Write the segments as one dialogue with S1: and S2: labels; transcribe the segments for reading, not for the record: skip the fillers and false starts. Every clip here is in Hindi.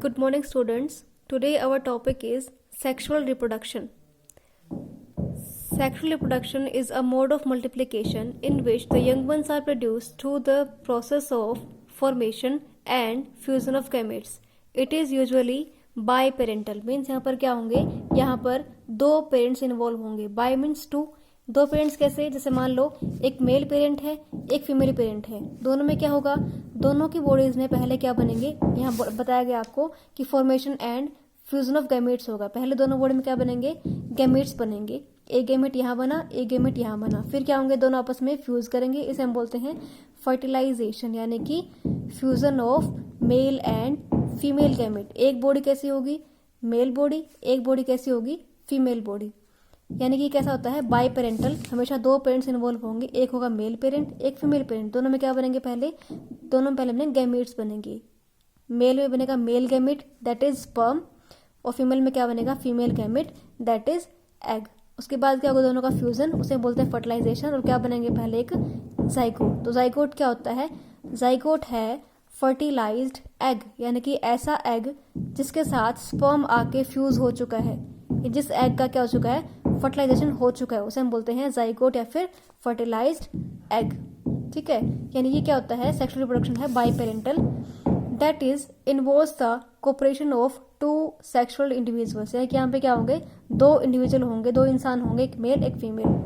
S1: Good morning, students. Today, our topic is sexual reproduction. Sexual reproduction is a mode of multiplication in which the young ones are produced through the process of formation and fusion of gametes. It is usually biparental. Means यहाँ पर क्या होंगे, यहाँ पर दो पेरेंट्स इन्वॉल्व होंगे. Bi means two. दो पेरेंट्स कैसे, जैसे मान लो एक मेल पेरेंट है एक फीमेल पेरेंट है. दोनों में क्या होगा, दोनों की बॉडीज में पहले क्या बनेंगे, यहाँ बताया गया आपको कि formation and fusion of gametes होगा. पहले दोनों बॉडी में क्या बनेंगे, गैमेट्स बनेंगे. एक गैमेट यहाँ बना, एक गैमेट यहाँ बना. फिर क्या होंगे, दोनों आपस में फ्यूज करेंगे. इसे हम बोलते हैं फर्टिलाइजेशन, यानी कि fusion of male and female gamete. एक बॉडी कैसी होगी, मेल बॉडी. एक बॉडी कैसी होगी, फीमेल बॉडी. यानी कि कैसा होता है, बाई पेरेंटल. हमेशा दो पेरेंट्स इन्वॉल्व होंगे. एक होगा मेल पेरेंट, एक फीमेल पेरेंट. दोनों में क्या बनेंगे, दोनों में पहले बनेंगे गैमेट्स बनेंगे. मेल में बनेगा male gamete that is sperm, और फीमेल में क्या बनेगा, female gamete that is egg. उसके बाद क्या होगा, दोनों का फ्यूजन, उसे बोलते हैं फर्टिलाइजेशन. और क्या बनेंगे, पहले एक जाइगोट. तो जाइगोट क्या होता है, जाइगोट है फर्टिलाइज्ड एग, यानी कि ऐसा एग जिसके साथ स्पर्म आके फ्यूज हो चुका है. जिस एग का क्या हो चुका है, फर्टिलाइजेशन हो चुका है, उसे हम बोलते हैं जाइगोट या फिर फर्टिलाइज्ड एग. ठीक है, यानी ये क्या होता है, सेक्सुअल रिप्रोडक्शन है biparental. That is involves the cooperation of two sexual individuals. यानी कि यहाँ पे क्या होंगे, दो इंडिविजुअल होंगे, दो इंसान होंगे, एक मेल एक female.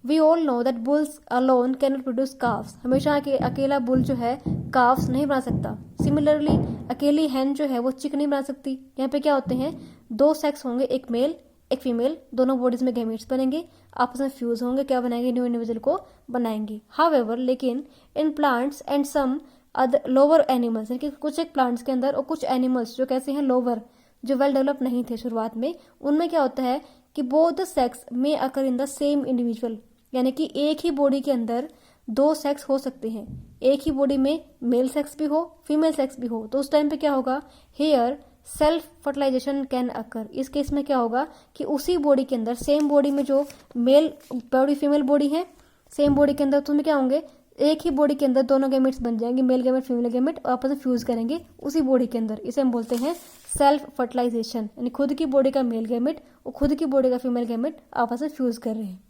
S1: We all know that bulls alone can not produce calves. हमेशा अकेला बुल जो है काफ्स नहीं बना सकता. सिमिलरली अकेली हैन जो है वो चिक नहीं बना सकती. यहाँ पे क्या होते हैं, दो सेक्स होंगे, एक मेल एक फीमेल. दोनों बॉडीज में गैमेट्स बनेंगे, आपस में फ्यूज होंगे, क्या बनाएंगे, न्यू इंडिविजुअल को बनाएंगे. हाउएवर, लेकिन in plants and some other lower animals, यानी कि कुछ एक प्लांट्स के अंदर और कुछ एनिमल्स जो कैसे हैं, लोअर, जो वेल डेवलप नहीं थे शुरुआत में, उनमें क्या होता है कि बोथ सेक्स में अकर इन द सेम इंडिविजुअल. यानी कि एक ही बॉडी के अंदर दो सेक्स हो सकते हैं. एक ही बॉडी में मेल सेक्स भी हो, फीमेल सेक्स भी हो. तो उस टाइम पे क्या होगा, here self fertilization can occur. इस केस में क्या होगा कि उसी बॉडी के अंदर, सेम बॉडी में जो मेल बॉडी फीमेल बॉडी है, सेम बॉडी के अंदर, तो उसमें क्या होंगे, एक ही बॉडी के अंदर दोनों गैमेट्स बन जाएंगे, मेल गैमेट फीमेल गैमेट, और आपस में फ्यूज करेंगे उसी बॉडी के अंदर. इसे हम बोलते हैं सेल्फ फर्टिलाइजेशन. यानी खुद की बॉडी का मेल गैमेट और खुद की बॉडी का फीमेल गैमेट आपस में फ्यूज कर रहे हैं.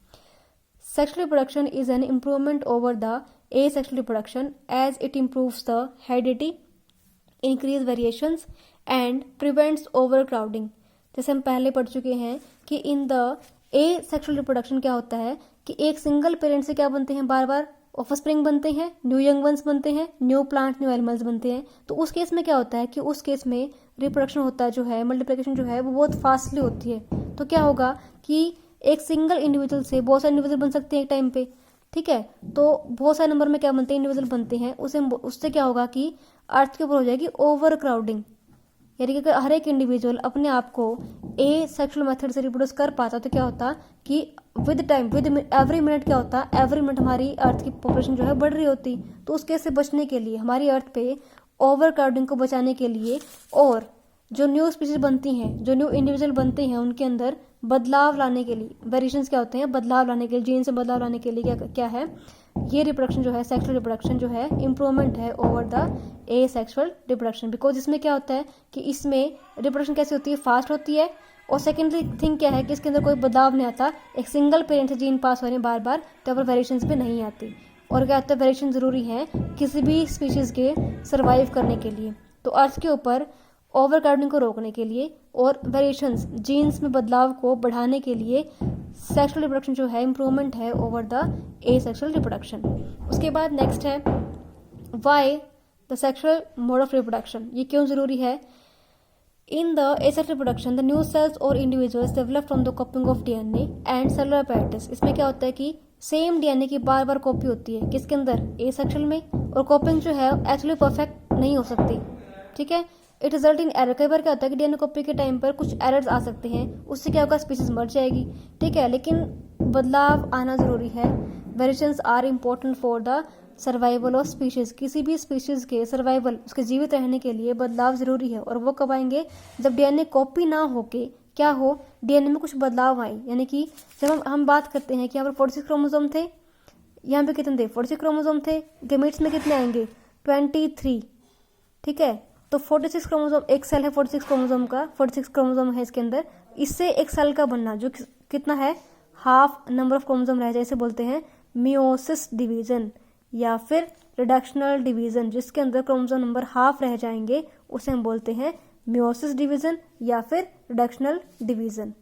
S1: Sexual reproduction is an improvement over the asexual reproduction as it improves the heredity, increase variations and prevents overcrowding. जैसे हम पहले पढ़ चुके हैं कि इन द asexual reproduction क्या होता है कि एक सिंगल पेरेंट से क्या बनते हैं, बार बार ऑफस्प्रिंग बनते हैं, न्यू यंग वंस बनते हैं, न्यू प्लांट न्यू एनिमल्स बनते हैं. तो उस केस में क्या होता है कि उस केस में रिप्रोडक्शन होता है जो है, मल्टीप्लिकेशन जो है वो बहुत फास्टली होती है. तो क्या होगा कि एक सिंगल इंडिविजुअल से बहुत सारे इंडिविजुअल बन सकते हैं एक टाइम पे. ठीक है, तो बहुत सारे नंबर में क्या बनते हैं, इंडिविजुअल बनते हैं. उससे क्या होगा कि अर्थ के ऊपर हो जाएगी ओवर क्राउडिंग. यानी कि हर एक इंडिविजुअल अपने आप को ए सेक्सुअल मेथड से रिप्रोड्यूस कर पाता, तो क्या होता कि with time, with every minute क्या होता, एवरी मिनट हमारी अर्थ की पॉपुलेशन जो है बढ़ रही होती. तो उस केस से बचने के लिए, हमारी अर्थ पे ओवर क्राउडिंग को बचाने के लिए, और जो न्यू स्पीशीज बनती हैं, जो न्यू इंडिविजुअल बनते हैं, उनके अंदर बदलाव लाने के लिए, वेरिएशंस क्या होते हैं, बदलाव लाने के लिए, जीन से बदलाव लाने के लिए क्या है, ये रिप्रोडक्शन जो है, सेक्सुअल रिप्रोडक्शन जो है, इंप्रूवमेंट है over the asexual reproduction. Because इसमें क्या होता है कि इसमें रिप्रोडक्शन कैसी होती है, फास्ट होती है. और सेकेंडरी थिंग क्या है कि इसके अंदर कोई बदलाव नहीं आता, एक सिंगल पेरेंट से जीन पास हो रहे हैं बार बार, तो पर वेरिएशंस भी नहीं आती. और क्या होता है, वेरिएशन जरूरी है किसी भी स्पीशीज के सर्वाइव करने के लिए. तो अर्थ के ऊपर ओवर क्राउडिंग को रोकने के लिए और वेरिएशंस, जीन्स में बदलाव को बढ़ाने के लिए सेक्सुअल रिप्रोडक्शन जो है, इंप्रूवमेंट है over the asexual reproduction. उसके बाद नेक्स्ट है why the sexual mode of reproduction. ये क्यों जरूरी है. In the asexual reproduction the new cells और individuals develop from the copying of DNA and cellular apparatus. इसमें क्या होता है कि सेम डीएनए की बार बार कॉपी होती है, किसके अंदर, ए सेक्सुअल में. और कॉपिंग जो है एक्चुअली परफेक्ट नहीं हो सकती. ठीक है, इट रिजल्ट इन एरर. कई बार क्या होता है कि डीएनए कॉपी के टाइम पर कुछ एरर्स आ सकते हैं, उससे क्या होगा, स्पीशीज मर जाएगी. ठीक है, लेकिन बदलाव आना जरूरी है. Variations are important for the survival of species. किसी भी स्पीशीज के सर्वाइवल, उसके जीवित रहने के लिए बदलाव जरूरी है. और वो कब आएंगे, जब डीएनए कॉपी ना होके क्या हो, डीएनए में कुछ बदलाव आए. यानी कि जब हम बात करते हैं कि यहाँ पर 46 क्रोमोसोम थे, यहाँ पे कितने थे, 46 क्रोमोसोम थे, गैमेट्स में कितने आएंगे, 23. ठीक है, तो 46 क्रोमोसोम, एक सेल है 46 क्रोमोसोम का, 46 क्रोमोसोम है इसके अंदर, इससे एक सेल का बनना जो कितना है, हाफ नंबर ऑफ क्रोमोसोम रह जाए, इसे बोलते हैं मियोसिस डिवीजन या फिर रिडक्शनल डिवीजन। जिसके अंदर क्रोमोसोम नंबर हाफ रह जाएंगे उसे हम बोलते हैं मियोसिस डिवीजन या फिर रिडक्शनल डिवीजन।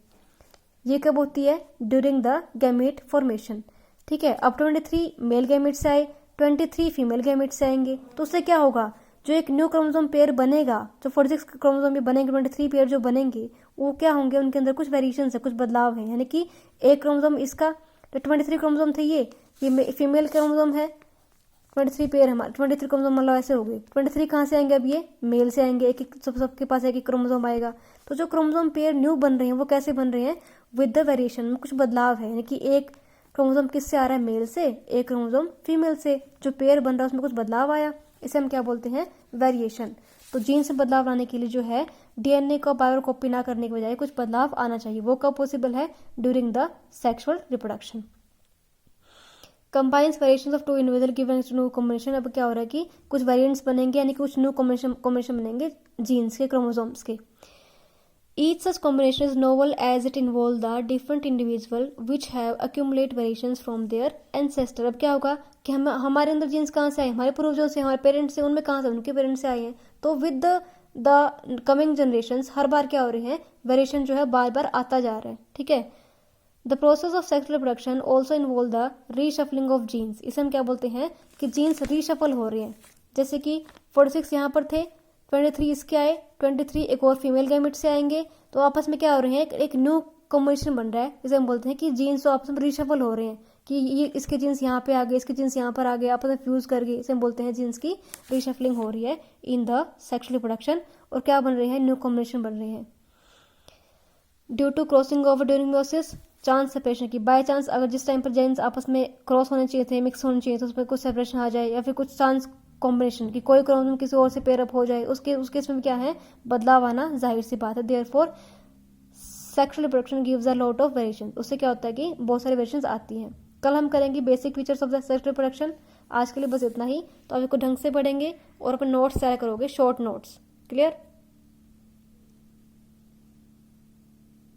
S1: ये कब होती है, ड्यूरिंग द गैमेट फॉर्मेशन। ठीक है, अब 23 मेल गैमेट से आए, 23 फीमेल गैमेट से आएंगे, तो उससे क्या होगा, जो एक न्यू क्रोमोसोम पेयर बनेगा, जो 46 क्रोमोसोम में बनेंगे, 23 पेयर जो बनेंगे वो क्या होंगे, उनके अंदर कुछ वेरिएशन है, कुछ बदलाव है। यानी कि एक क्रोमोसोम इसका, जो 23 क्रोमोसोम थे ये फीमेल क्रोमोसोम है, 23 पेयर हमारे 23 क्रोमोसोम मतलब ऐसे हो गए। 23 कहाँ से आएंगे, अब ये मेल से आएंगे, एक एक सबके पास एक एक क्रोमोसोम आएगा। तो जो क्रोमोसोम पेयर न्यू बन रहे हैं वो कैसे बन रहे हैं, विद द वेरिएशन, में कुछ बदलाव है। यानी कि एक क्रोमोसोम किससे आ रहा है, मेल से, एक क्रोमोसोम फीमेल से, जो पेयर बन रहा है उसमें कुछ बदलाव आया, इसे हम क्या बोलते हैं, वेरिएशन। तो जीन से बदलाव लाने के लिए जो है डीएनए को बार कॉपी ना करने के बजाय कुछ बदलाव आना चाहिए। वो कब पॉसिबल है, during the sexual reproduction. Combines variations of two individual given new combination. अब क्या हो रहा है कि कुछ वेरिएंट्स बनेंगे, यानी कि कुछ न्यू कॉम्बिनेशन बनेंगे जीन्स के, क्रोमोसोम्स के। Each such combination is novel as it involves the different individual which have accumulate variations from their ancestor। अब क्या होगा कि हमारे अंदर जीन्स कहाँ से आए, हमारे पूर्वजों से, हमारे पेरेंट्स से, उनमें कहाँ से, उनके पेरेंट्स से आए हैं। तो विद द कमिंग जनरेशंस हर बार क्या हो रहे हैं, वेरिएशन जो है बार बार आता जा रहा है। ठीक है, the process of sexual reproduction also involve the reshuffling of genes. इसे हम क्या बोलते हैं कि जीन्स रीशफल हो रहे हैं। जैसे कि 46 यहाँ पर थे, 23 इसके आए, 23 एक और फीमेल गैमेट से आएंगे, तो आपस में क्या हो रहे हैं, एक न्यू कॉम्बिनेशन बन रहा है। इसे हम बोलते हैं कि जीन्स तो आपस में रीशफल हो रहे हैं, कि ये इसके जीन्स यहाँ पे आ गए, इसके जीन्स यहाँ पर आ गए, आपस में फ्यूज कर गए। इसे हम बोलते हैं जीन्स की रीशफलिंग हो रही है इन द सेक्सुअल रिप्रोडक्शन। और क्या बन रहे हैं, न्यू कॉम्बिनेशन बन रहे हैं। Due to crossing over during meiosis, chance separation की, बाय चांस अगर जिस टाइम पर जीन्स आपस में क्रॉस होने चाहिए थे, मिक्स होने चाहिए, तो उसमें कुछ सेपरेशन आ जाए, या फिर कुछ चांस कॉम्बिनेशन की कोई क्रोमोसोम किसी और से पेयरअप हो जाए, उसके इसमें क्या है, बदलाव आना जाहिर सी बात है। Therefore sexual reproduction gives a lot of variation. उससे क्या होता है कि बहुत सारी वेरिएशंस आती हैं। कल हम करेंगे basic features of the sexual reproduction. आज के लिए बस इतना ही। तो आप इसको ढंग से पढ़ेंगे और अपने नोट्स तैयार करोगे, शॉर्ट नोट्स। क्लियर।